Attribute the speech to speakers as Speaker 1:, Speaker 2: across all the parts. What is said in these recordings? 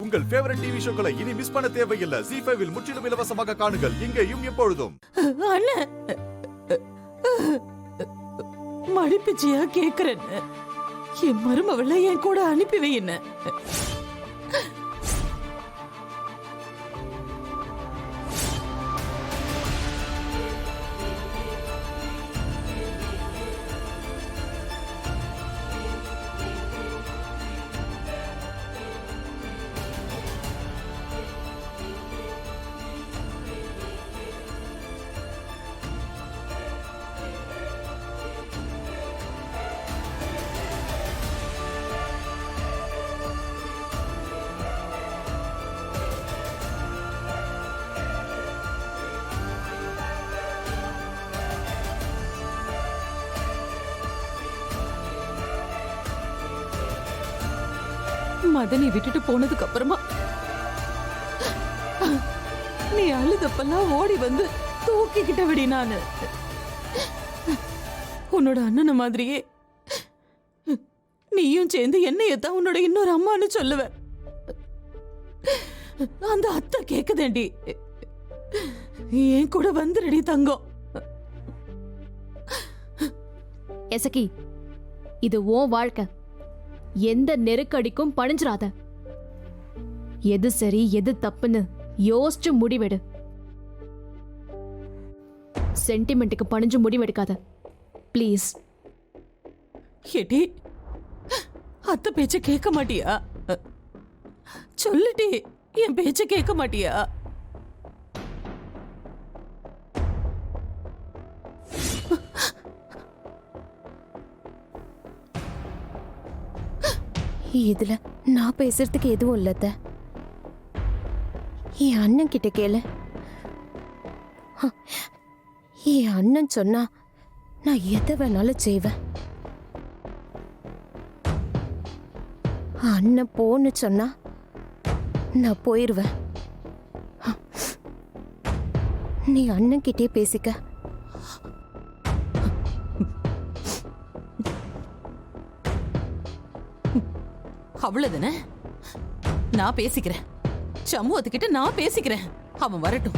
Speaker 1: உங்கள் favourite TV ஷோக்களை இனி miss பண்ண தேவையில்லை. ZEE5 இல் முற்றிலும் இலவசமாக காணுங்கள். இங்கேயும் எப்பொழுதும்.
Speaker 2: அண்ணன் மடிப்பிச்சியா கேக்குறேன். என் மருமவளை என் கூட அனுப்பி வையின. மதனை விட்டுட்டு போனதுக்கு அப்புறமா நீ அழுதப்பெல்லாம் ஓடி வந்து தூக்கிக்கிட்ட விடி. நானு உன்னோட அண்ணன மாதிரியே நீயும் சேர்ந்து என்னையத்தான் உன்னோட இன்னொரு அம்மான்னு சொல்லுவ. அந்த அத்தை கேக்குதேண்டி, என் கூட வந்துடுடி தங்கம்.
Speaker 3: எசக்கி, இது உன் வாழ்க்கை. எந்த நெருக்கடிக்கும் பணிஞ்சிராத. எது சரி எது தப்புன்னு யோசிச்சு முடிவெடு. சென்டிமெண்ட்டுக்கு பணிஞ்சு முடிவெடுக்காத ப்ளீஸ்.
Speaker 2: ஏடி, அத்தை பேச்ச கேட்க மாட்டியா? சொல்லுடி, என் பேச்ச கேட்க மாட்டியா?
Speaker 4: இதுல நான் பேசுறதுக்கு எதுவும் இல்ல. என் அண்ணன் கிட்ட கேளு. என் அண்ணன் சொன்னா நான் எதை வேணாலும் செய்வேன். அண்ணன் போன்னு சொன்னா நான் போயிருவேன். நீ அண்ணன் கிட்டே பேசிக்க.
Speaker 2: அவ்வளவுதானே? நான் பேசிக்கிறேன். சமூகத்துக்கிட்ட நான் பேசிக்கிறேன். அவன் வரட்டும்.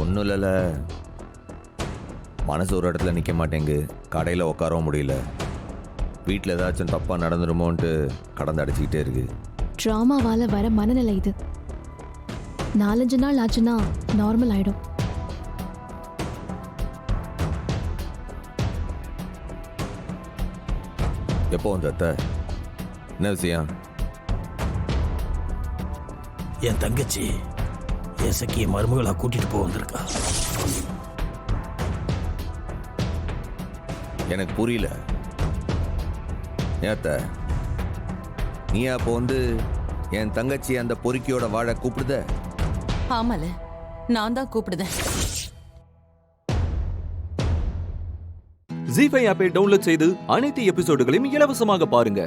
Speaker 5: ஒன்றும் இல்லைல்ல, மனசு ஒரு இடத்துல நிற்க மாட்டேங்கு. கடையில் உட்காரவும் முடியல. வீட்டில் ஏதாச்சும் தப்பாக நடந்துருமோன்ட்டு கடந்து அடிச்சுக்கிட்டே இருக்கு.
Speaker 3: ட்ராமாவால் வர மனநிலை இது. 4-5 நாள் ஆச்சுன்னா நார்மல் ஆயிடும்.
Speaker 5: எப்போ வந்த அத்தை? என்ன விஷயம்?
Speaker 6: என் தங்கச்சி எசக்கிய மருமகளா கூட்டிட்டு போக வந்திருக்கா.
Speaker 5: எனக்கு புரியல. ஏத்த நீ அப்போ வந்து என் தங்கச்சி அந்த பொறுக்கியோட வாழ கூப்பிடுத?
Speaker 2: ஆமால, நான் தான் கூப்பிடுதேன்.
Speaker 7: ZEE5 ஆப்பை டவுன்லோட் செய்து அனைத்து எபிசோடுகளையும் இலவசமாக பாருங்க.